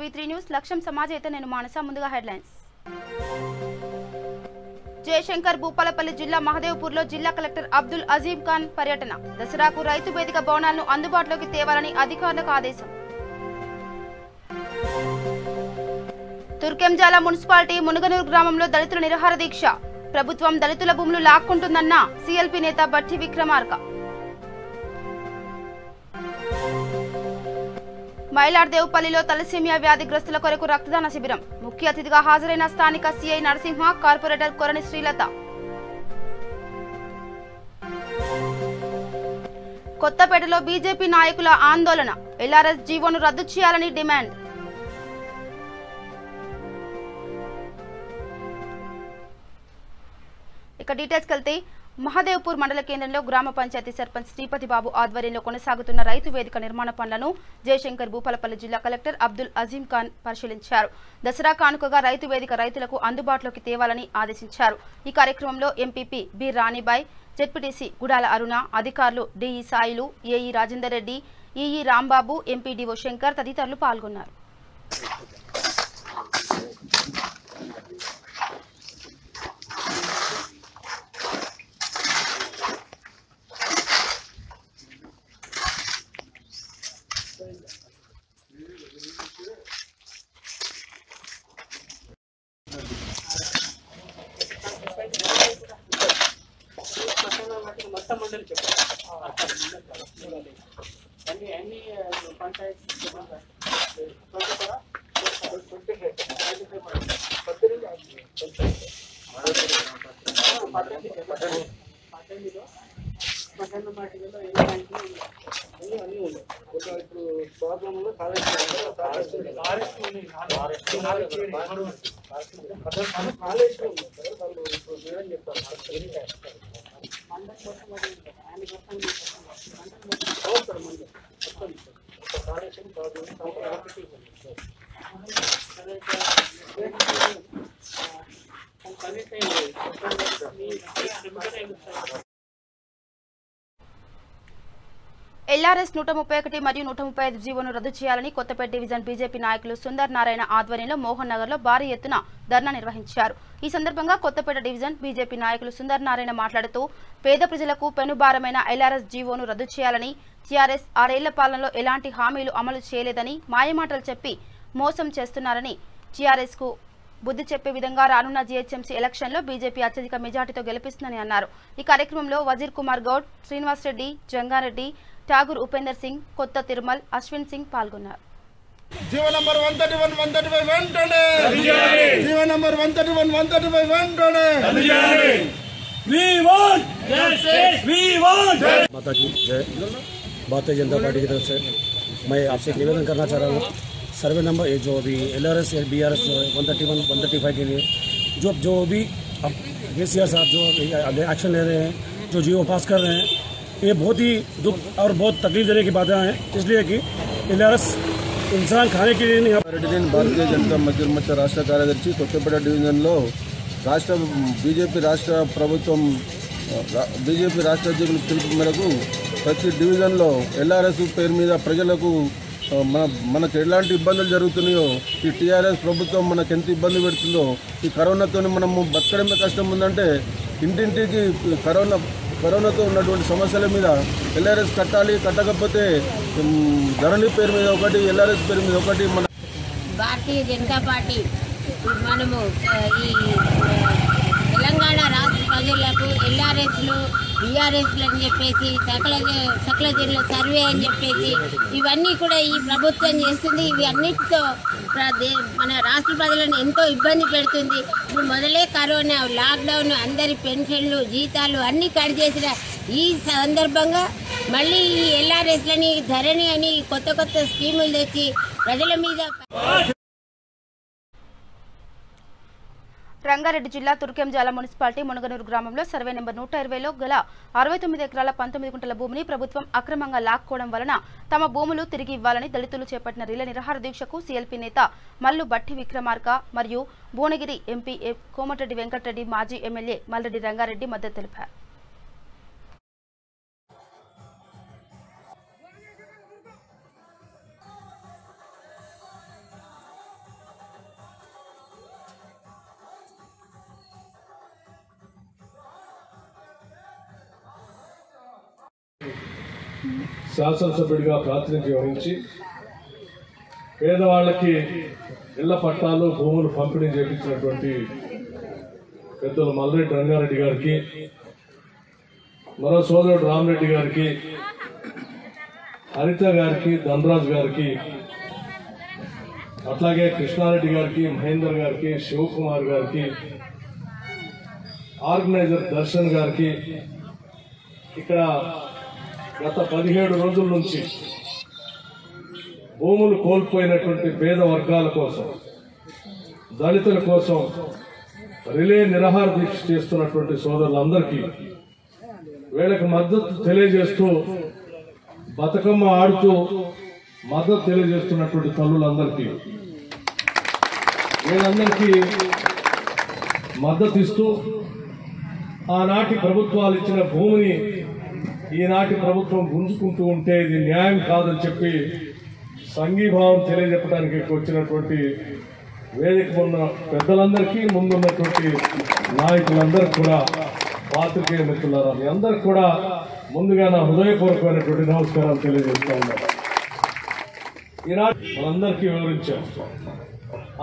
టీవీ3 news లక్ష్యం సమాజ అయితే నేను మానస ముందుగా హెడ్లైన్స్. జయశంకర్ భూపాలపల్లి జిల్లా మహదేవ్పూర్లో జిల్లా కలెక్టర్ అబ్దుల్ అజీం ఖాన్ పర్యటన. దసరాకు రైతు వేదిక భవనాలను అందుబాటులోకి తేవాలని అధికారులకు ఆదేశం. తుర్కెంజాల మున్సిపాలిటీ మునుగనూరు గ్రామంలో దళితుల నిరాహార దీక్ష. ప్రభుత్వం దళితుల భూములు లాక్కుంటుందన్న సీఎల్పీ నేత బట్టి విక్రమార్క. మైలార్దేవ్పల్లిలో తలసేమియా వ్యాధిగ్రస్తుల కొరకు రక్తదాన శిబిరం. ముఖ్య అతిథిగా హాజరైన స్థానిక సీఐ నరసింహ, కార్పొరేటర్ కొరణి శ్రీలత. కొత్తపేటలో బీజేపీ నాయకుల ఆందోళన. ఎల్ఆర్ఎస్ జీవోను రద్దు చేయాలని డిమాండ్. ఇక డీటెయిల్స్కి వెళ్తే మహదేవ్పూర్ మండల కేంద్రంలో గ్రామ పంచాయతీ సర్పంచ్ శ్రీపతి బాబు ఆధ్వర్యంలో కొనసాగుతున్న రైతు వేదిక నిర్మాణ పనులను జయశంకర్ భూపాలపల్లి జిల్లా కలెక్టర్ అబ్దుల్ అజీం ఖాన్ పరిశీలించారు. దసరా కానుకగా రైతు వేదిక రైతులకు అందుబాటులోకి తేవాలని ఆదేశించారు. ఈ కార్యక్రమంలో MPP B Ranibai, ZPTC Gudala Aruna, అధికారులు DE Sailu, AE Rajender Reddy, EE Rambabu, MPDO Shankar తదితరులు పాల్గొన్నారు. ఎల్ఆర్ఎస్ 131 మరియు 135 జీవోను రద్దు చేయాలని కొత్తపేట డివిజన్ బీజేపీ నాయకులు సుందర్ నారాయణ ఆధ్వర్యంలో మోహన్ నగర్ లో భారీ ఎత్తున ధర్నా నిర్వహించారు. ఈ సందర్భంగా కొత్తపేట డివిజన్ బీజేపీ నాయకులు సుందర్ నారాయణ మాట్లాడుతూ పేద ప్రజలకు పెనుభారమైన ఎల్ఆర్ఎస్ జీవోను రద్దు చేయాలని, టీఆర్ఎస్ 6 ఏళ్ల పాలనలో ఎలాంటి హామీలు అమలు చేయలేదని, మాయమాటలు చెప్పి మోసం చేస్తున్నారని, టీఆర్ఎస్ కు బుద్ధి చెప్పే విధంగా రానున్న జీహెచ్ఎంసీ ఎలక్షన్ లో బీజేపీ అత్యధిక మెజార్టీతో గెలిపిస్తుందని అన్నారు. ఈ కార్యక్రమంలో వజీర్ కుమార్ గౌడ్, శ్రీనివాస్ రెడ్డి, జంగారెడ్డి, ఠాగూర్ ఉపేందర్ సింగ్, కొత్త తిరుమల్, అశ్విన్ సింగ్ పాల్గొన్నారు. జీవో నంబర్ 131 135 వెంటనే జీవో నంబర్ 131 135 వెంటనే माता की जय। भारतीय जनता पार्टी की तरफ से मैं आपसे एक निवेदन करना चाह रहा हूँ। सर्वे नंबर जो अभी LRS या BRS जो 131 135 के लिए जो भी अब केसीआर साहब जो एक्शन ले रहे हैं, जो जीओ पास कर रहे हैं, ये बहुत ही दुख और बहुत तकलीफ देने की बातें हैं। इसलिए कि LRS इंसान खाने के लिए नहीं। భారతీయ జనతా మధ్య రాష్ట్ర కార్యదర్శి కొత్తపేట డివిజన్లో బీజేపీ రాష్ట్ర ప్రభుత్వం బీజేపీ రాష్ట్ర అధ్యక్షుల పిలుపు మేరకు ప్రతి డివిజన్లో ఎల్ఆర్ఎస్ పేరు మీద ప్రజలకు మనకు ఎలాంటి ఇబ్బందులు జరుగుతున్నాయో, ఈ టీఆర్ఎస్ ప్రభుత్వం మనకు ఎంత ఇబ్బంది పెడుతుందో, ఈ కరోనాతో మనము బతకడమే కష్టం ఉందంటే ఇంటింటికి కరోనాతో ఉన్నటువంటి సమస్యల మీద ఎల్ఆర్ఎస్ కట్టాలి, కట్టకపోతే ధరణి పేరు మీద ఒకటి, ఎల్ఆర్ఎస్ పేరు మీద ఒకటి. మన భారతీయ జనతా పార్టీ మనము ఈ తెలంగాణ రాష్ట్ర ప్రజలకు ఎల్ఆర్ఎస్లు బీఆర్ఎస్లు అని చెప్పేసి సకల జిల్లా సర్వే అని చెప్పేసి ఇవన్నీ కూడా ఈ ప్రభుత్వం చేస్తుంది. ఇవి అన్నిటితో మన రాష్ట్ర ప్రజలను ఎంతో ఇబ్బంది పెడుతుంది. ఇప్పుడు మొదలే కరోనా, లాక్డౌన్, అందరి పెన్షన్లు, జీతాలు అన్నీ కట్ చేసిన ఈ సందర్భంగా మళ్ళీ ఈ ఎల్ఆర్ఎస్లని, ధరణి అని కొత్త స్కీములు తెచ్చి ప్రజల మీద. రంగారెడ్డి జిల్లా తుర్కెంజాల మున్సిపాలిటీ మునుగనూరు గ్రామంలో సర్వే నెంబర్ 120లో గల 69 ఎకరాల 19 గుంటల భూమిని ప్రభుత్వం అక్రమంగా లాక్కోవడం వలన తమ భూములు తిరిగి ఇవ్వాలని దళితులు చేపట్టిన రిలే నిరాహార దీక్షకు సీఎల్పీ నేత మల్లు బట్టి విక్రమార్క మరియు భువనగిరి ఎంపీ కోమటిరెడ్డి వెంకటరెడ్డి, మాజీ ఎమ్మెల్యే మల్రెడ్డి రంగారెడ్డి మద్దతు తెలిపారు. శాసనసభ్యుడిగా ప్రాతినిధ్యం వహించి పేదవాళ్ళకి ఇళ్ల పట్టాలు భూములు పంపిణీ చేయించినటువంటి పెద్దలు మల్రెడ్డి రంగారెడ్డి గారికి, మరో సోదరుడు రామరెడ్డి గారికి, హరిత గారికి, ధనరాజు గారికి, అట్లాగే కృష్ణారెడ్డి గారికి, మహేందర్ గారికి, శివకుమార్ గారికి, ఆర్గనైజర్ దర్శన్ గారికి, ఇక్కడ గత 17 రోజుల నుంచి భూములు కోల్పోయినటువంటి పేద వర్గాల కోసం, దళితుల కోసం రిలే నిరాహార దీక్ష చేస్తున్నటువంటి సోదరులందరికీ వీళ్ళకి మద్దతు తెలియజేస్తూ, బతుకమ్మ ఆడుతూ మద్దతు తెలియజేస్తున్నటువంటి తల్లులందరికీ, వీళ్ళందరికీ మద్దతు ఇస్తూ ఆనాటి ప్రభుత్వాలు ఇచ్చిన భూమిని ఈనాటి ప్రభుత్వం గుంజుకుంటూ ఉంటే ఇది న్యాయం కాదని చెప్పి సంఘీభావం తెలియజెప్పడానికి వచ్చినటువంటి వేదిక ఉన్న పెద్దలందరికీ, ముందున్నటువంటి నాయకులందరికీ కూడా, పాత్రికేయ మిత్రులారా, మీ అందరికి కూడా ముందుగా నా హృదయపూర్వకమైనటువంటి నమస్కారాలు తెలియజేస్తా ఉన్నారు. ఈనాడు మనందరికీ వివరించాం.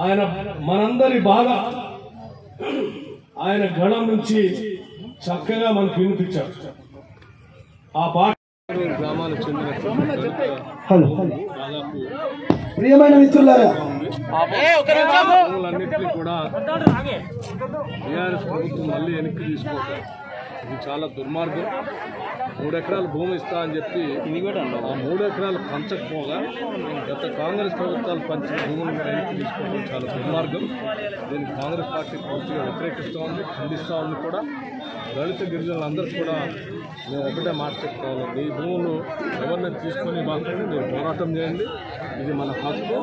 ఆయన మనందరి బాధ ఆయన గళం నుంచి చక్కగా మనకు వినిపించారు. ఆ పాట గ్రామాలకు చెందినటువంటి దాదాపు ప్రియమైన మిత్రులారా, భూములన్నింటినీ కూడా టీఆర్ఎస్ ప్రభుత్వం మళ్ళీ వెనక్కి తీసుకోవటం ఇది చాలా దుర్మార్గం. 3 ఎకరాలు భూమి ఇస్తా అని చెప్పి ఆ 3 ఎకరాలు పంచకపోగా గత కాంగ్రెస్ ప్రభుత్వాలు పంచిన భూములను వెనక్కి తీసుకోవడం చాలా దుర్మార్గం. దీనికి కాంగ్రెస్ పార్టీ పూర్తిగా వ్యతిరేకిస్తూ ఉంది, ఖండిస్తూ ఉంది కూడా. దళిత గిరిజనులందరూ కూడా మేము ఒకటే మాట చెప్పుకోవాలి, ఈ భూములు ఎవరిని తీసుకొని మాత్రమే మీరు పోరాటం చేయండి, ఇది మన హక్కు,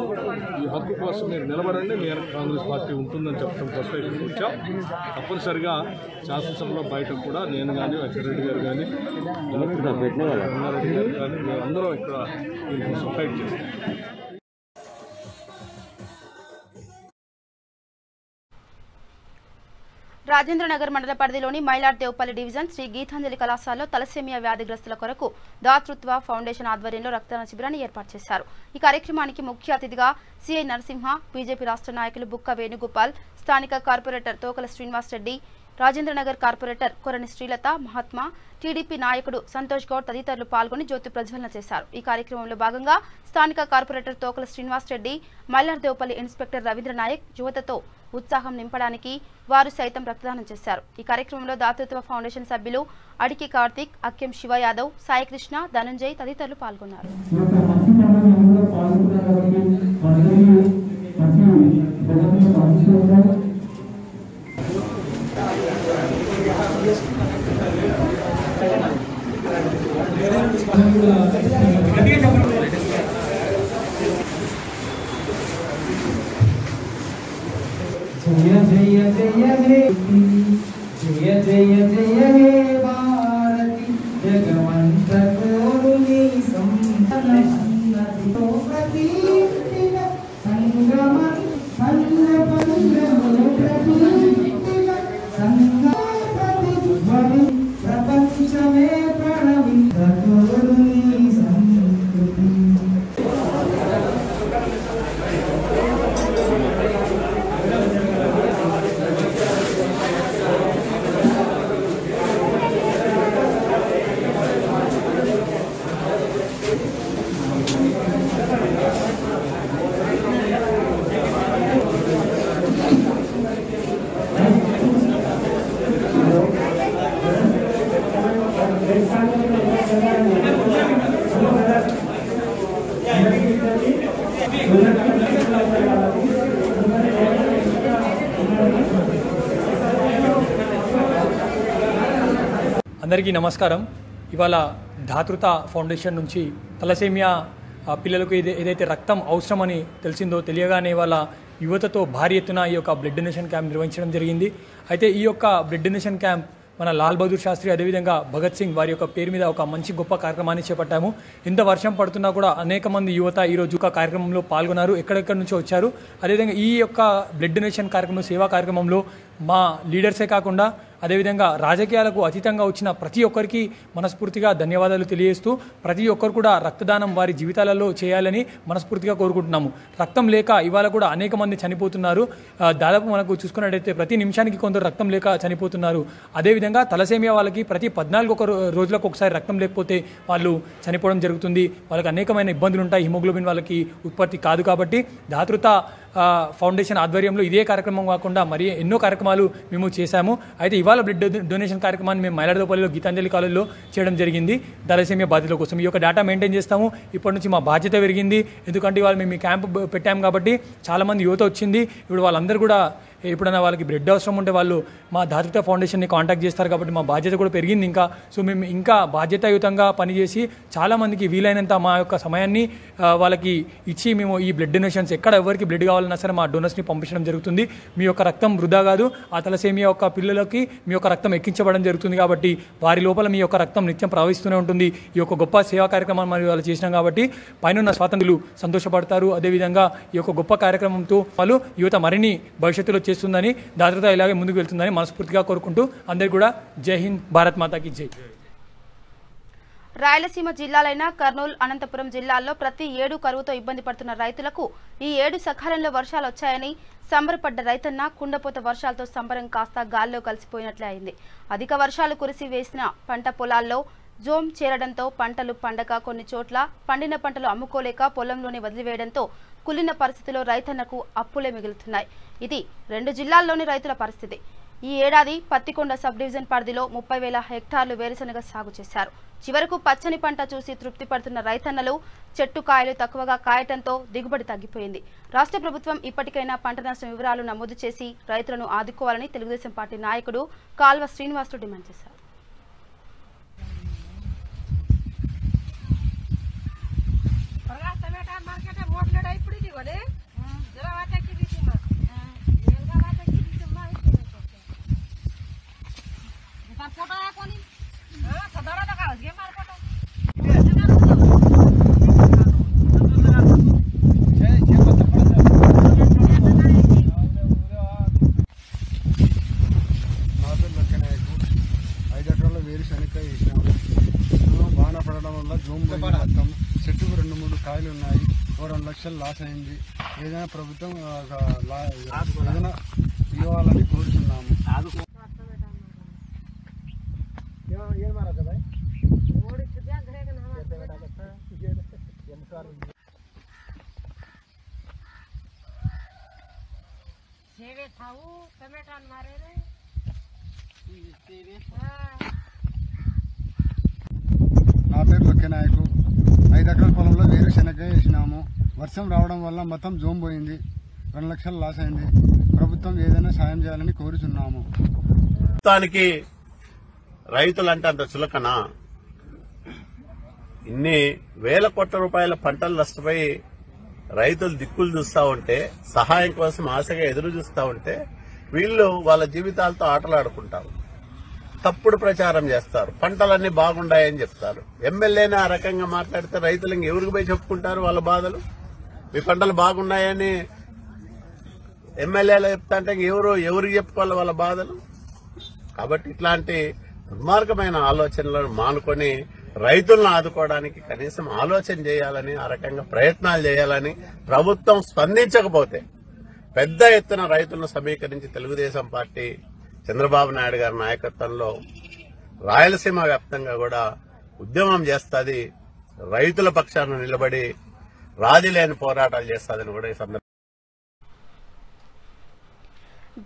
ఈ హక్కు కోసం మీరు నిలబడండి, మీ కాంగ్రెస్ పార్టీ ఉంటుందని చెప్పడం కోసం ఇక్కడికి వచ్చాం. తప్పనిసరిగా శాసనసభలో బయట కూడా నేను కానీ, వెంకటరెడ్డి గారు కానీ, రంగారెడ్డి గారు కానీ మేమందరం ఇక్కడ దీనికి సపోర్ట్ చేస్తాం. రాజేంద్రనగర్ మండల పరిధిలోని మైలార్దేవపల్లి డివిజన్ శ్రీ గీతాంజలి కళాశాలలో తలసేమియా వ్యాధిగ్రస్తుల కొరకు దాతృత్వ ఫౌండేషన్ ఆధ్వర్యంలో రక్తదాన శిబిరాన్ని ఏర్పాటు చేశారు. ఈ కార్యక్రమానికి ముఖ్య అతిథిగా సిఐ నరసింహ, బీజేపీ రాష్ట్ర నాయకులు బుక్క వేణుగోపాల్, స్థానిక corporator Tokala Srinivas Reddy, Rajendranagar corporator Korani Srilatha, Mahatma, TDP నాయకుడు సంతోష్ గౌడ్ తదితరులు పాల్గొని జ్యోతి ప్రజ్వలన చేశారు. ఈ కార్యక్రమంలో భాగంగా స్థానిక కార్పొరేటర్ తోకల శ్రీనివాస్ రెడ్డి, మైలార్దేవపల్లి ఇన్స్పెక్టర్ రవీంద్ర నాయక్ యువతతో ఉత్సాహం నింపడానికి వారు సైతం రక్తదానం చేశారు. ఈ కార్యక్రమంలో దాతృత్వ ఫౌండేషన్ సభ్యులు అడికి కార్తిక్, అక్కెం శివ యాదవ్, సాయికృష్ణ, ధనంజయ్ తదితరులు పాల్గొన్నారు. జయ జయ జయ హే జయ జయ జయ హే భారతి జగవంత కోరుని సంతనన్నది ప్రతిష్ఠిత సంగమ సంగమము ప్రతిష్ఠిత సంగమపతి ధ్వని ప్రపంచమే ప్రణవిత కోరుని సంస్కృతి. అందరికీ నమస్కారం. ఇవాళ ధాతృత ఫౌండేషన్ నుంచి తలసేమియా పిల్లలకు ఏదైతే రక్తం అవసరమని తెలిసిందో తెలియగానే వాళ్ళ యువతతో భారీ ఎత్తున ఈ యొక్క బ్లడ్ డొనేషన్ క్యాంప్ నిర్వహించడం జరిగింది. అయితే ఈ యొక్క బ్లడ్ డొనేషన్ క్యాంప్ మన లాల్ బహదూర్ శాస్త్రి అదేవిధంగా భగత్ సింగ్ వారి యొక్క పేరు మీద ఒక మంచి గొప్ప కార్యక్రమాన్ని చేపట్టాము. ఇంత వర్షం పడుతున్నా కూడా అనేక మంది యువత ఈరోజు ఒక కార్యక్రమంలో పాల్గొన్నారు, ఎక్కడెక్కడి నుంచో వచ్చారు. అదేవిధంగా ఈ యొక్క బ్లడ్ డొనేషన్ కార్యక్రమం, సేవా కార్యక్రమంలో మా లీడర్సే కాకుండా అదేవిధంగా రాజకీయాలకు అతీతంగా వచ్చిన ప్రతి ఒక్కరికి మనస్ఫూర్తిగా ధన్యవాదాలు తెలియజేస్తూ ప్రతి ఒక్కరు కూడా రక్తదానం వారి జీవితాలలో చేయాలని మనస్ఫూర్తిగా కోరుకుంటున్నాము. రక్తం లేక ఇవాళ కూడా అనేక మంది చనిపోతున్నారు. దాదాపు మనకు చూసుకున్నట్టయితే ప్రతి నిమిషానికి కొందరు రక్తం లేక చనిపోతున్నారు. అదేవిధంగా తలసేమియా వాళ్ళకి ప్రతి 14 రోజులకు ఒకసారి రక్తం లేకపోతే వాళ్ళు చనిపోవడం జరుగుతుంది. వాళ్ళకి అనేకమైన ఇబ్బందులు ఉంటాయి. హిమోగ్లోబిన్ వాళ్ళకి ఉత్పత్తి కాదు. కాబట్టి దాతృత ఫౌండేషన్ ఆధ్వర్యంలో ఇదే కార్యక్రమం కాకుండా మరి ఎన్నో కార్యక్రమాలు మేము చేశాము. అయితే ఇవాళ బ్లడ్ డొనేషన్ కార్యక్రమాన్ని మేము మైలాడదోపల్లిలో గీతాంజలి కాలేజీలో చేయడం జరిగింది. తలసేమియా బాధితుల కోసం ఈ యొక్క డేటా మెయింటైన్ చేస్తాము. ఇప్పటి నుంచి మా బాధ్యత పెరిగింది. ఎందుకంటే ఇవాళ మేము ఈ క్యాంప్ పెట్టాము కాబట్టి చాలామంది యువత వచ్చింది. ఇప్పుడు వాళ్ళందరూ కూడా ఎప్పుడైనా వాళ్ళకి బ్లడ్ అవసరం ఉంటే వాళ్ళు మా దాతృత ఫౌండేషన్ని కాంటాక్ట్ చేస్తారు. కాబట్టి మా బాధ్యత కూడా పెరిగింది. సో మేము ఇంకా బాధ్యతాయుతంగా పనిచేసి చాలామందికి వీలైనంత మా యొక్క సమయాన్ని వాళ్ళకి ఇచ్చి మేము ఈ బ్లడ్ డొనేషన్స్ ఎక్కడ ఎవరికి బ్లడ్ కావాలన్నా సరే మా డోనర్స్ని పంపించడం జరుగుతుంది. మీ యొక్క రక్తం వృధా కాదు. ఆ తలసేమియా యొక్క పిల్లలకి మీ యొక్క రక్తం ఎక్కించబడడం జరుగుతుంది. కాబట్టి వారి లోపల మీ యొక్క రక్తం నిత్యం ప్రవహిస్తూనే ఉంటుంది. ఈ యొక్క గొప్ప సేవా కార్యక్రమాన్ని మరి వాళ్ళు చేసినాం కాబట్టి పైన స్వాతంత్రులు సంతోషపడతారు. అదేవిధంగా ఈ యొక్క గొప్ప కార్యక్రమంతో వాళ్ళు యువత మరిన్ని భవిష్యత్తులో చేస్తుందని దాతృత ఇలాగే ముందుకు వెళ్తుందని మనస్ఫూర్తిగా కోరుకుంటూ అందరికీ కూడా జై హింద్, భారత్ మాతాకి జై. రాయలసీమ జిల్లాలైన కర్నూలు, అనంతపురం జిల్లాల్లో ప్రతి ఏడు కరువుతో ఇబ్బంది పడుతున్న రైతులకు ఈ ఏడు సకాలంలో వర్షాలు వచ్చాయని సంబరపడ్డ రైతన్న కుండపోత వర్షాలతో సంబరం కాస్త గాల్లో కలిసిపోయినట్లే అయింది. అధిక వర్షాలు కురిసి వేసిన పంట పొలాల్లో జోమ్ చేరడంతో పంటలు పండక కొన్ని చోట్ల పండిన పంటలు అమ్ముకోలేక పొలంలోనే వదిలివేయడంతో కులిన పరిస్థితిలో రైతన్నకు అప్పులే మిగులుతున్నాయి. ఇది 2 జిల్లాల్లోని రైతుల పరిస్థితి. ఈ ఏడాది పత్తికొండ సబ్ డివిజన్ పరిధిలో 30,000 హెక్టార్లు వేరుశనగ సాగు చేశారు. చివరకు పచ్చని పంట చూసి తృప్తి పడుతున్న రైతన్నలు చెట్టు కాయలు తక్కువగా కాయటంతో దిగుబడి తగ్గిపోయింది. రాష్ట్ర ప్రభుత్వం ఇప్పటికైనా పంట నష్టం వివరాలు నమోదు చేసి రైతులను ఆదుకోవాలని తెలుగుదేశం పార్టీ నాయకుడు కాల్వ శ్రీనివాసులు డిమాండ్ చేశారు. చెట్టుకు 2-3 కాయలు ఉన్నాయి. 2 లక్షలు లాస్ అయింది. ఏదైనా ప్రభుత్వం ఏదైనా ఇవ్వాలని కోరుతున్నాము. నా పేరు లక్ష్యనాయకు. 5 ఎకరాల పొలంలో వేరుశనగ వేసినాము. వర్షం రావడం వల్ల మొత్తం జోమ్ పోయింది. 2 లక్షలు లాస్ అయింది. ప్రభుత్వం ఏదైనా సాయం చేయాలని కోరుతున్నాము. మొత్తానికి రైతులంటే అంత చులకనా? ఇన్ని వేల కోట్ల రూపాయల పంటలు నష్టపోయి రైతులు దిక్కులు చూస్తా ఉంటే, సహాయం కోసం ఆశగా ఎదురు చూస్తా ఉంటే వీళ్ళు వాళ్ళ జీవితాలతో ఆటలాడుకుంటారు. తప్పుడు ప్రచారం చేస్తారు. పంటలన్నీ బాగుండాయని చెప్తారు. ఎమ్మెల్యేనే ఆ రకంగా మాట్లాడితే రైతులు ఎవరికి పోయి చెప్పుకుంటారు వాళ్ళ బాధలు? మీ పంటలు బాగున్నాయని ఎమ్మెల్యేలు చెప్తా అంటే ఎవరికి చెప్పుకోవాలి వాళ్ళ బాధలు? కాబట్టి ఇట్లాంటి దుర్మార్గమైన ఆలోచనలను మానుకొని రైతులను ఆదుకోవడానికి కనీసం ఆలోచన చేయాలని, ఆ రకంగా ప్రయత్నాలు చేయాలని, ప్రభుత్వం స్పందించకపోతే పెద్ద ఎత్తున రైతులను సమీకరించి తెలుగుదేశం పార్టీ చంద్రబాబు నాయుడు గారి నాయకత్వంలో రాయలసీమ వ్యాప్తంగా కూడా ఉద్యమం చేస్తుంది. రైతుల పక్షాన నిలబడి రాజీ లేని పోరాటాలు చేస్తుందని కూడా ఈ సందర్భంగా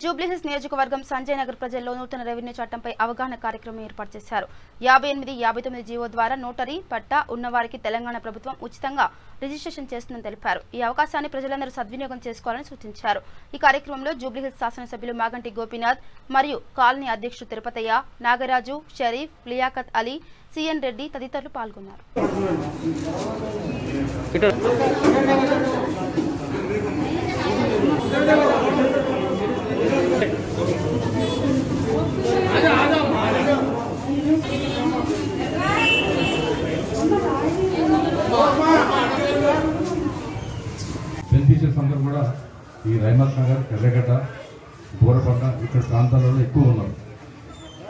జూబ్లీహిల్స్ నియోజకవర్గం సంజయ్ నగర్ ప్రజల్లో నూతన రెవెన్యూ చట్టంపై అవగాహన కార్యక్రమం ఏర్పాటు చేశారు. 58, 59 జీవో ద్వారా నోటరీ పట్టా ఉన్నవారికి తెలంగాణ ప్రభుత్వం ఉచితంగా రిజిస్ట్రేషన్ చేస్తుందని తెలిపారు. ఈ అవకాశాన్ని ప్రజలందరూ సద్వినియోగం చేసుకోవాలని సూచించారు. ఈ కార్యక్రమంలో జూబ్లీహిల్స్ శాసనసభ్యులు మాగంటి గోపీనాథ్ మరియు కాలనీ అధ్యక్షుడు తిరుపతయ్య, నాగరాజు, షరీఫ్, లియాఖత్ అలీ, సిఎన్ రెడ్డి తదితరులు పాల్గొన్నారు. బెనిఫిషియర్స్ అందరూ కూడా ఈ రైమత్ నగర్, ఎర్రగడ్డ, బోరపట్న ఇక్కడ ప్రాంతాలలో ఎక్కువ ఉన్నారు.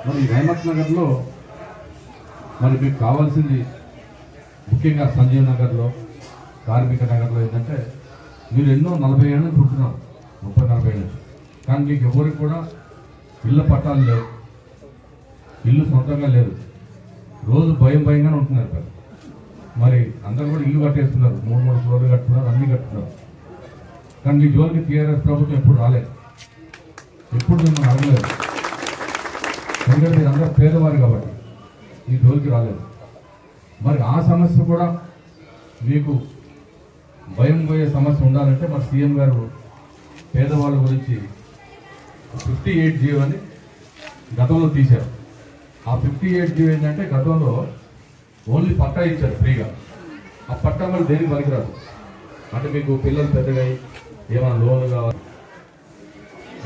మరి రైమత్ నగర్లో మరి మీకు కావాల్సింది ముఖ్యంగా సంజీవ్ నగర్లో కార్మిక నగర్లో ఏంటంటే మీరు ఎన్నో 40 ఏళ్ళ నుంచి ఉంటున్నారు, 30-40 ఏళ్ళ నుంచి, కానీ మీకు ఎవరికి కూడా ఇళ్ళ పట్టాలు లేవు, ఇల్లు సొంతంగా లేదు, రోజు భయంగానే ఉంటున్నారు కదా. మరి అందరూ కూడా ఇల్లు కట్టేస్తున్నారు, 3 ఫ్లోర్లు కట్టుకున్నారు, అన్నీ కట్టుకున్నారు. కానీ మీ జోలికి టీఆర్ఎస్ ప్రభుత్వం ఎప్పుడు రాలేదు, ఎప్పుడు మిమ్మల్ని అడగలేదు. ఎందుకంటే మీరు అందరూ పేదవారు కాబట్టి ఈ జోలికి రాలేదు. మరి ఆ సమస్య కూడా మీకు భయం పోయే సమస్య ఉండాలంటే మరి సీఎం గారు పేదవాళ్ళ గురించి 58 జీవో అని గతంలో తీశారు. ఆ 58 జీవో ఏంటంటే గతంలో ఓన్లీ పట్టా ఇచ్చారు ఫ్రీగా. ఆ పట్టా మరి దేనికి పనికిరాదు. అంటే మీకు పిల్లలు పెద్దగా ఏమైనా లోన్లు కావాలి,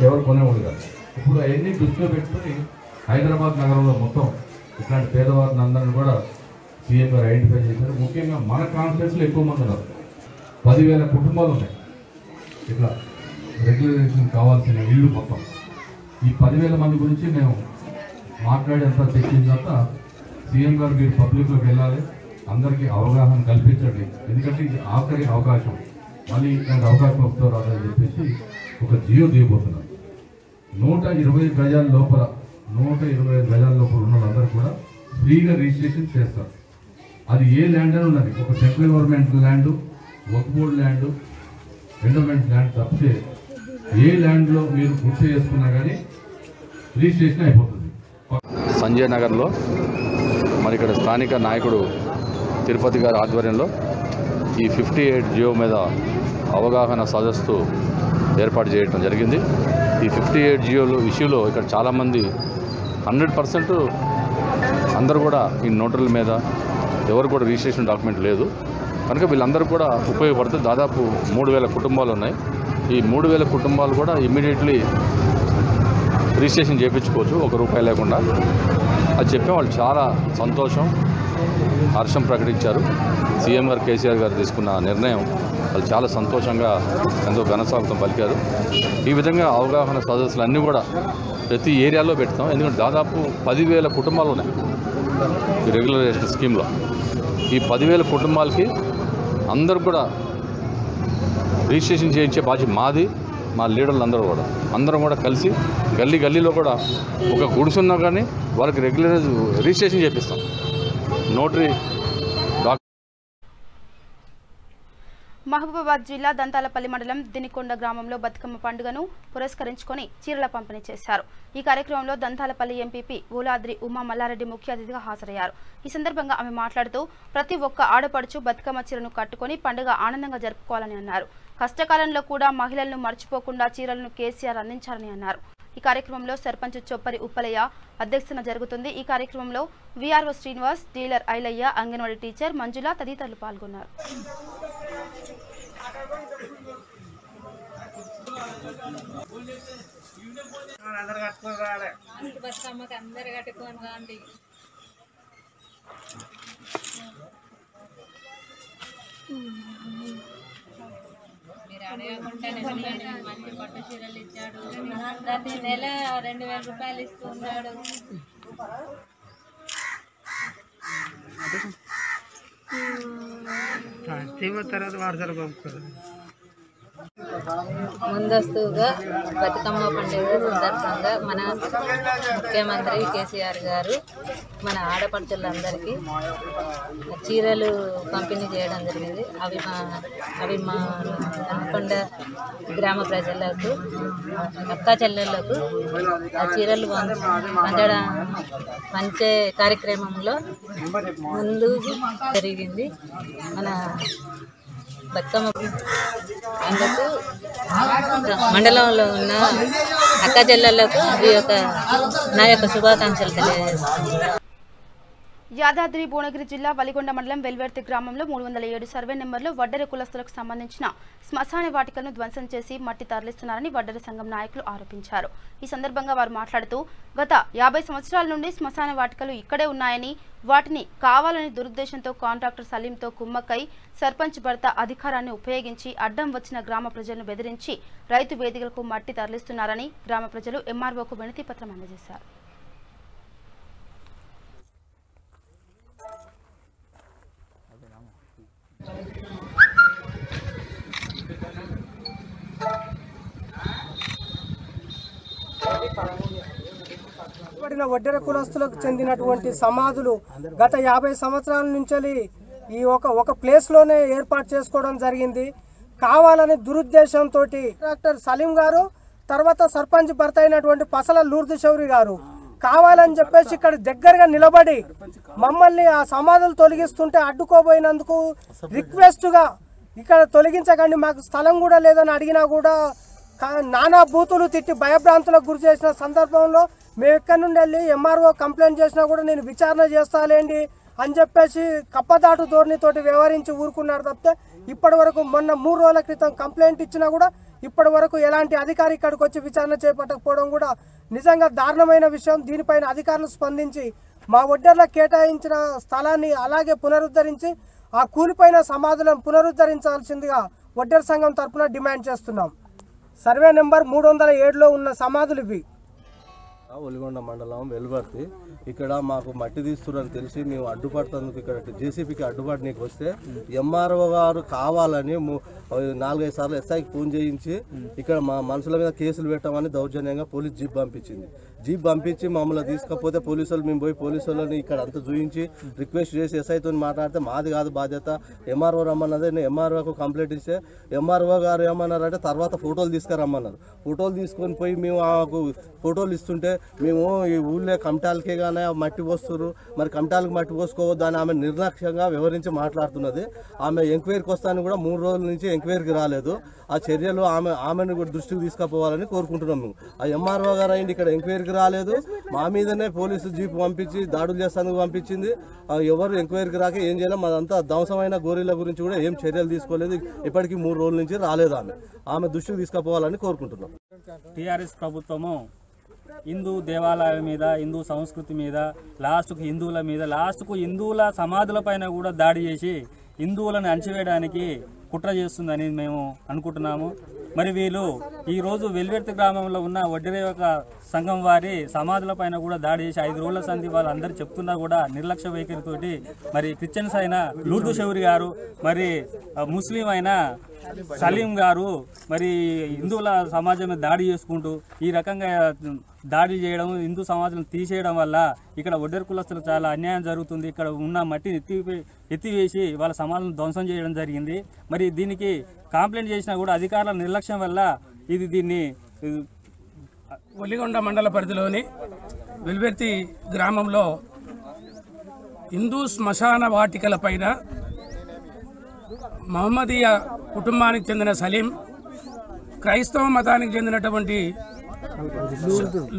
ఎవరు కొనేవాళ్ళు కాదు. ఇప్పుడు అవన్నీ దృష్టిలో పెట్టుకుని హైదరాబాద్ నగరంలో మొత్తం ఇట్లాంటి పేదవారిని అందరిని కూడా సీఎం గారు ఐడెంటిఫై చేశారు. ముఖ్యంగా మన కాన్ఫరెన్స్లో ఎక్కువ మంది ఉన్నారు, 10,000 కుటుంబాలు ఉన్నాయి. ఇట్లా రెగ్యులరైజేషన్ కావాల్సిన ఇల్లు మొత్తం ఈ 10,000 మంది గురించి మేము మాట్లాడేంత తెచ్చిన తర్వాత సీఎం గారు మీరు పబ్లిక్లోకి వెళ్ళాలి, అందరికీ అవగాహన కల్పించండి, ఎందుకంటే ఇది ఆఖరి అవకాశం, మళ్ళీ ఇట్లాంటి అవకాశం వస్తుందో రాదని చెప్పేసి ఒక జియో దిగబోతున్నారు. 120 గజాల లోపల 125 గజాల లోపల ఉన్న వాళ్ళందరూ కూడా ఫ్రీగా రిజిస్ట్రేషన్ చేస్తారు. అది ఏ ల్యాండ్ అని ఉన్నది, ఒక సెంట్రల్ గవర్నమెంట్ ల్యాండ్, వక్ఫ్ బోర్డ్ ల్యాండ్, ఎండోమెంట్ ల్యాండ్ తప్పితే ఏ ల్యాండ్లో మీరు గుర్తు చేసుకున్నా కానీ రిజిస్ట్రేషన్ అయిపోతుంది. సంజయ్ నగర్లో మరి ఇక్కడ స్థానిక నాయకుడు తిరుపతి గారి ఆధ్వర్యంలో ఈ 58 జియో మీద అవగాహన సదస్సు ఏర్పాటు చేయడం జరిగింది. ఈ 58 జియోలు ఇష్యూలో ఇక్కడ చాలామంది 100% అందరూ కూడా ఈ నోటరీల మీద ఎవరు కూడా రిజిస్ట్రేషన్ డాక్యుమెంట్ లేదు కనుక వీళ్ళందరూ కూడా ఉపయోగపడుతుంది. దాదాపు 3,000 కుటుంబాలు ఉన్నాయి. ఈ 3,000 కుటుంబాలు కూడా ఇమ్మీడియట్లీ రిజిస్ట్రేషన్ చేయించుకోవచ్చు ₹1 లేకుండా. అది చెప్పే వాళ్ళు చాలా సంతోషం, హర్షం ప్రకటించారు. సీఎం గారు కేసీఆర్ గారు తీసుకున్న నిర్ణయం వాళ్ళు చాలా సంతోషంగా ఎంతో ఘనస్వాగతం పలికారు. ఈ విధంగా అవగాహన సదస్సులు అన్నీ కూడా ప్రతి ఏరియాలో పెడతాం. ఎందుకంటే దాదాపు 10,000 కుటుంబాలు ఉన్నాయి ఈ రెగ్యులరైజేషన్ స్కీమ్లో. ఈ 10,000 కుటుంబాలకి అందరూ కూడా రిజిస్ట్రేషన్ చేయించే బాధ్యత మాది, మా లీడర్లు అందరం కూడా కలిసి గల్లీలో కూడా ఒక గుడిసున్నా కానీ వాళ్ళకి రిజిస్ట్రేషన్ చేపిస్తాం. నోటరీ మహబూబాబాద్ జిల్లా దంతాలపల్లి మండలం దినికొండ గ్రామంలో బతుకమ్మ పండుగను పురస్కరించుకొని చీరల పంపిణీ చేశారు. ఈ కార్యక్రమంలో దంతాలపల్లి ఎంపీపీ ఊలాద్రి ఉమా మల్లారెడ్డి ముఖ్య అతిథిగా హాజరయ్యారు. ఈ సందర్భంగా ఆమె మాట్లాడుతూ ప్రతి ఒక్క ఆడపడుచు బతుకమ్మ చీరను కట్టుకొని పండుగ ఆనందంగా జరుపుకోవాలని అన్నారు. కష్టకాలంలో కూడా మహిళలను మర్చిపోకుండా చీరలను కేసీఆర్ అందించారని అన్నారు. ఈ కార్యక్రమంలో సర్పంచ్ చొప్పరి ఉప్పలయ్య అధ్యక్షతన జరుగుతుంది. ఈ కార్యక్రమంలో VRO Srinivas, dealer Ailaiah, anganwadi teacher Manjula తదితరులు పాల్గొన్నారు. మంచి పట్టు చీరలు ఇచ్చాడు. ప్రతి నెల 2,000 రూపాయలు ఇస్తున్నాడు. ముందస్తుగా బతుకమ్మ పండుగ సందర్భంగా మన ముఖ్యమంత్రి కేసీఆర్ గారు మన ఆడపడుచులందరికీ చీరలు పంపిణీ చేయడం జరిగింది. అవి మా నల్గొండ గ్రామ ప్రజలకు, అక్కా చెల్లెళ్లకు ఆ చీరలు పంచే కార్యక్రమంలో ముందు జరిగింది. మన బతుకమ్మ అందుకు మండలంలో ఉన్న అక్క చెల్లెళ్లకు నా యొక్క శుభాకాంక్షలు తెలియజేస్తున్నాను. యాదాద్రి భువనగిరి జిల్లా వలిగొండ మండలం వెల్వర్తి గ్రామంలో 307 సర్వే నెంబర్లో వడ్డెర కులస్తులకు సంబంధించిన శ్మశాన వాటికలను ధ్వంసం చేసి మట్టి తరలిస్తున్నారని వడ్డెర సంఘం నాయకులు ఆరోపించారు. ఈ సందర్భంగా వారు మాట్లాడుతూ గత 50 సంవత్సరాల నుండి శ్మశాన వాటికలు ఇక్కడే ఉన్నాయని, వాటిని కావాలని దురుద్దేశంతో కాంట్రాక్టర్ సలీంతో కుమ్మక్కై సర్పంచ్ భర్త అధికారాన్ని ఉపయోగించి అడ్డం వచ్చిన గ్రామ ప్రజలను బెదిరించి రైతు వేదికలకు మట్టి తరలిస్తున్నారని గ్రామ ప్రజలు ఎంఆర్ఓకు వినతి పత్రం అందజేశారు. పడిన వడ్డెర కులస్తులకు చెందినటువంటి సమాధులు గత 50 సంవత్సరాల నుంచి ఈ ఒక ప్లేస్లోనే ఏర్పాటు చేసుకోవడం జరిగింది. కావాలని దురుద్దేశంతో డాక్టర్ సలీం గారు తర్వాత సర్పంచ్ భర్త అయినటువంటి పసల లూర్దు చౌరి గారు కావాలని చెప్పేసి ఇక్కడ దగ్గరగా నిలబడి మమ్మల్ని ఆ సమాధులు తొలగిస్తుంటే అడ్డుకోబోయినందుకు రిక్వెస్ట్గా ఇక్కడ తొలగించకండి, మాకు స్థలం కూడా లేదని అడిగినా కూడా నానా బూతులు తిట్టి భయభ్రాంతులకు గురి చేసిన సందర్భంలో మేము ఇక్కడ నుండి వెళ్ళి ఎంఆర్ఓ కంప్లైంట్ చేసినా కూడా నేను విచారణ చేస్తాలేండి అని చెప్పేసి కప్పదాటు ధోరణితోటి వ్యవహరించి ఊరుకున్నారు తప్పితే ఇప్పటి వరకు మొన్న 3 రోజుల క్రితం కంప్లైంట్ ఇచ్చినా కూడా ఇప్పటి వరకు ఎలాంటి అధికారి ఇక్కడికి వచ్చి విచారణ చేపట్టకపోవడం కూడా నిజంగా దారుణమైన విషయం. దీనిపైన అధికారులు స్పందించి మా ఒడ్డర్లకు కేటాయించిన స్థలాన్ని అలాగే పునరుద్ధరించి ఆ కూలిపోయిన సమాధులను పునరుద్ధరించాల్సిందిగా ఒడ్డర్ సంఘం తరఫున డిమాండ్ చేస్తున్నాం. సర్వే నెంబర్ 307లో ఉన్న సమాధులు ఇవి. ఒలిగొండ మండలం వెలువర్తి. ఇక్కడ మాకు మట్టి తీస్తున్నారని తెలిసి మేము అడ్డుపడుతుందుకు ఇక్కడ జేసీబీకి అడ్డుపడి నీకు వస్తే ఎంఆర్ఓ గారు కావాలని 4-5 సార్లు ఎస్ఐకి ఫోన్ చేయించి ఇక్కడ మా మనుషుల మీద కేసులు పెట్టామని దౌర్జన్యంగా పోలీస్ జీప్ పంపించింది. జీప్ పంపించి మమ్మల్ని తీసుకపోతే పోలీసులు మేము పోయి పోలీసులని ఇక్కడ అంతా చూపించి రిక్వెస్ట్ చేసి ఎస్ఐతో మాట్లాడితే మాది కాదు బాధ్యత, ఎంఆర్ఓ రమ్మన్నది. నేను ఎంఆర్ఓకు కంప్లైంట్ ఇస్తే ఎంఆర్ఓ గారు ఏమన్నారంటే తర్వాత ఫోటోలు తీసుకురమ్మన్నారు. ఫోటోలు తీసుకొని పోయి మేము ఫోటోలు ఇస్తుంటే మేము ఈ ఊళ్ళో కమటాలకే కానీ మట్టి పోస్తున్నారు, మరి కమటాలకు మట్టి పోసుకోవద్దు అని ఆమె నిర్లక్ష్యంగా వివరించి మాట్లాడుతున్నది. ఆమె ఎంక్వైరీకి వస్తాను కూడా 3 రోజుల నుంచి ఎంక్వైరీకి రాలేదు. ఆ చర్యలు ఆమెను కూడా దృష్టికి తీసుకుపోవాలని కోరుకుంటున్నాం. మేము ఆ ఎంఆర్ఓ గారు అయింది ఇక్కడ ఎంక్వైరీకి రాలేదు, మా మీదనే పోలీసు జీప్ పంపించి దాడులు చేస్తానికి పంపించింది. ఎవరు ఎంక్వైరీకి రాక ఏం చేయలేం. అదంతా ధ్వంసమైన గోరీల గురించి కూడా ఏం చర్యలు తీసుకోలేదు. ఇప్పటికీ 3 రోజుల నుంచి రాలేదు. ఆమె దృష్టికి తీసుకుపోవాలని కోరుకుంటున్నాం. టీఆర్ఎస్ ప్రభుత్వము హిందూ దేవాలయం మీద, హిందూ సంస్కృతి మీద, లాస్ట్కు హిందువుల మీద, లాస్ట్కు హిందువుల సమాధుల పైన కూడా దాడి చేసి హిందువులను అణచివేయడానికి కుట్ర చేస్తుందని మేము అనుకుంటున్నాము. మరి వీళ్ళు ఈరోజు వెల్వెర్తి గ్రామంలో ఉన్న వడ్డెర సంఘం వారి సమాధుల పైన కూడా దాడి చేసి 5 రోజుల సంధి వాళ్ళందరూ చెప్తున్నా కూడా నిర్లక్ష్య వైఖరితోటి మరి క్రిస్టియన్స్ అయిన లూర్దు చౌరి గారు, మరి ముస్లిం అయిన సలీం గారు మరి హిందువుల సమాజం మీద దాడి చేసుకుంటూ ఈ రకంగా దాడి చేయడం, హిందూ సమాజం తీసేయడం వల్ల ఇక్కడ వడ్డెర కులస్తులకు చాలా అన్యాయం జరుగుతుంది. ఇక్కడ ఉన్న మట్టిని ఎత్తివేసి వాళ్ళ సమాజం ధ్వంసం చేయడం జరిగింది. మరి దీనికి కంప్లైంట్ చేసినా కూడా అధికారుల నిర్లక్ష్యం వల్ల దీన్ని ఒలిగొండ మండల పరిధిలోని వెల్వెర్తి గ్రామంలో హిందూ శ్మశాన వాటికల పైన మహమ్మదీయ కుటుంబానికి చెందిన సలీం, క్రైస్తవ మతానికి చెందినటువంటి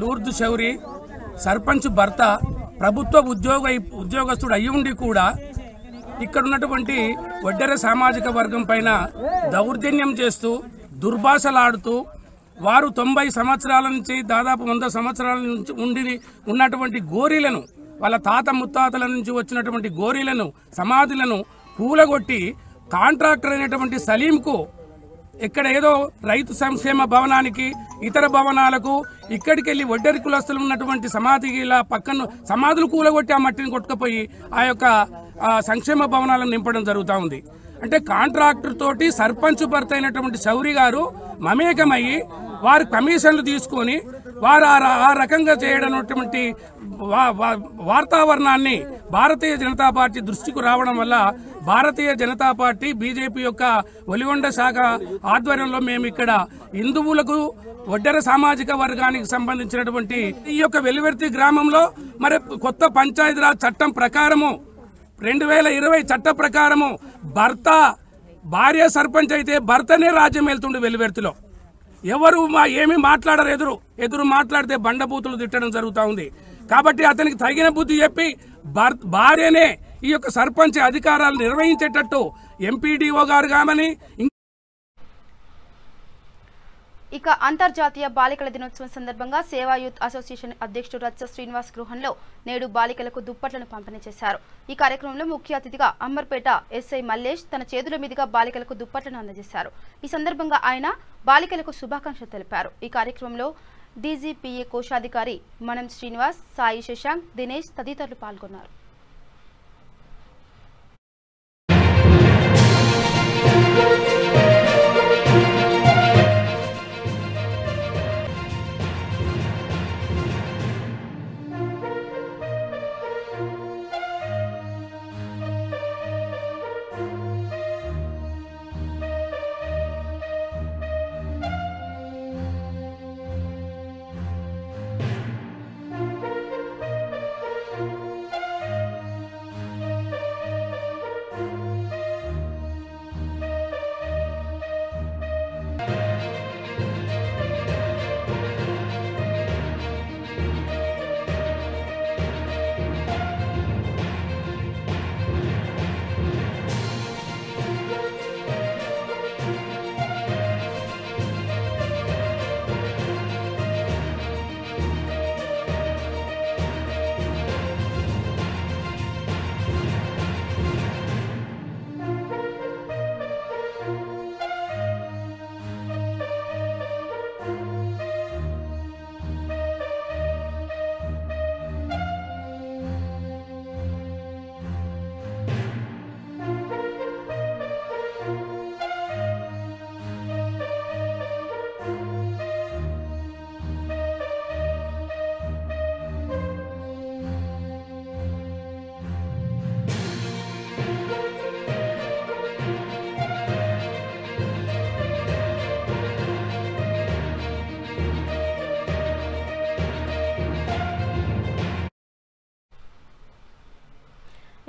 లూర్దు చౌరి, సర్పంచ్ భర్త ప్రభుత్వ ఉద్యోగస్తుడు అయి ఉండి కూడా ఇక్కడ ఉన్నటువంటి వడ్డెర సామాజిక వర్గం పైన దౌర్జన్యం చేస్తూ దుర్భాషలాడుతూ వారు 90 సంవత్సరాల నుంచి దాదాపు 100 సంవత్సరాల నుంచి ఉన్నటువంటి గోరీలను, వాళ్ళ తాత ముత్తాతల నుంచి వచ్చినటువంటి గోరీలను, సమాధులను కూలగొట్టి కాంట్రాక్టర్ అయినటువంటి సలీంకు ఇక్కడ ఏదో రైతు సంక్షేమ భవనానికి, ఇతర భవనాలకు ఇక్కడికి వెళ్ళి వడ్డెర కులస్తులు ఉన్నటువంటి సమాధిల పక్కన సమాధులు కూలగొట్టి ఆ మట్టిని కొట్టుకుపోయి ఆ యొక్క సంక్షేమ భవనాలను నింపడం జరుగుతూ ఉంది. అంటే కాంట్రాక్టర్ తోటి సర్పంచ్ భర్త అయినటువంటి చౌరి గారు మమేకమయ్యి వారు కమిషన్లు తీసుకొని వారు ఆ రకంగా చేయడటువంటి వాతావరణాన్ని భారతీయ జనతా పార్టీ దృష్టికి రావడం వల్ల భారతీయ జనతా పార్టీ బీజేపీ యొక్క ఒలిగొండ శాఖ ఆధ్వర్యంలో మేము ఇక్కడ హిందువులకు వడ్డెర సామాజిక వర్గానికి సంబంధించినటువంటి ఈ యొక్క వెల్వెర్తి గ్రామంలో మరి కొత్త పంచాయతీరాజ్ చట్టం ప్రకారము 2020 చట్ట ప్రకారము భార్య సర్పంచ్ అయితే భర్తనే రాజ్యం వెళ్తుండే వెల్వెర్తిలో. ఎవరు ఏమీ మాట్లాడరు, ఎదురు మాట్లాడితే బండబూతులు తిట్టడం జరుగుతూ ఉంది. కాబట్టి అతనికి తగిన బుద్ధి చెప్పి భార్యనే ఈ యొక్క సర్పంచ్ అధికారాలు నిర్వహించేటట్టు ఎంపీడీఓ గారు కామని. ఇక అంతర్జాతీయ బాలికల దినోత్సవం సందర్భంగా సేవా యూత్ అసోసియేషన్ అధ్యక్షుడు రచ్చ శ్రీనివాస్ గృహంలో నేడు బాలికలకు దుప్పట్లను పంపిణీ చేశారు. ఈ కార్యక్రమంలో ముఖ్య అతిథిగా అమ్మర్పేట ఎస్ఐ మల్లేష్ తన చేతుల మీదుగా బాలికలకు దుప్పట్లను అందజేశారు. ఈ సందర్భంగా ఆయన బాలికలకు శుభాకాంక్షలు తెలిపారు. ఈ కార్యక్రమంలో డీజీపీఏ కోశాధికారి మనం శ్రీనివాస్, సాయి శశాంక్, దినేష్ తదితరులు పాల్గొన్నారు.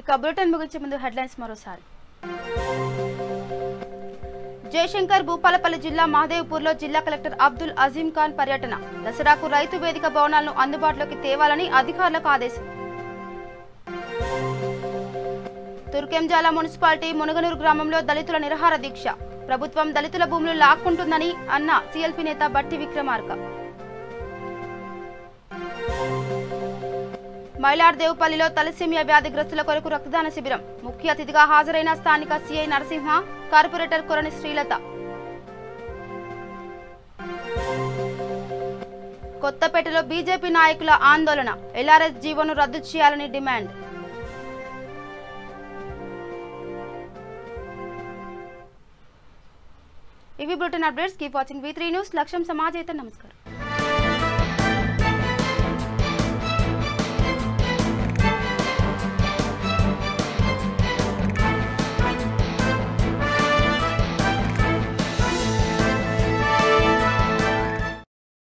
ఇక బులెటిన్ ముగించే ముందు హెడ్లైన్స్ మరోసారి. జయశంకర్ భూపాలపల్లి జిల్లా మహదేవ్పూర్లో జిల్లా కలెక్టర్ అబ్దుల్ అజీం ఖాన్ పర్యటన. దసరాకు రైతు వేదిక భవనాలను అందుబాటులోకి తేవాలని అధికారులకు ఆదేశం. తుర్కెంజాల మున్సిపాలిటీ మునగనూరు గ్రామంలో దళితుల నిరాహార దీక్ష. ప్రభుత్వం దళితుల భూములు లాక్కుంటుందని అన్న సీఎల్పీ నేత బట్టి విక్రమార్క. మైలార్దేవుపల్లిలో తలసేమియా వ్యాధిగ్రస్తుల కొరకు రక్తదాన శిబిరం. ముఖ్య అతిథిగా హాజరైన స్థానిక సీఐ నరసింహ, కార్పొరేటర్ కొరని శ్రీలత. కొత్తపేటలో బీజేపీ నాయకుల ఆందోళన. ఎల్ఆర్ఎస్ జీవోను రద్దు చేయాలని డిమాండ్. ఇవి bulletin updates. Keep watching V3 news. లక్ష్యం సమాజేత. నమస్కారం.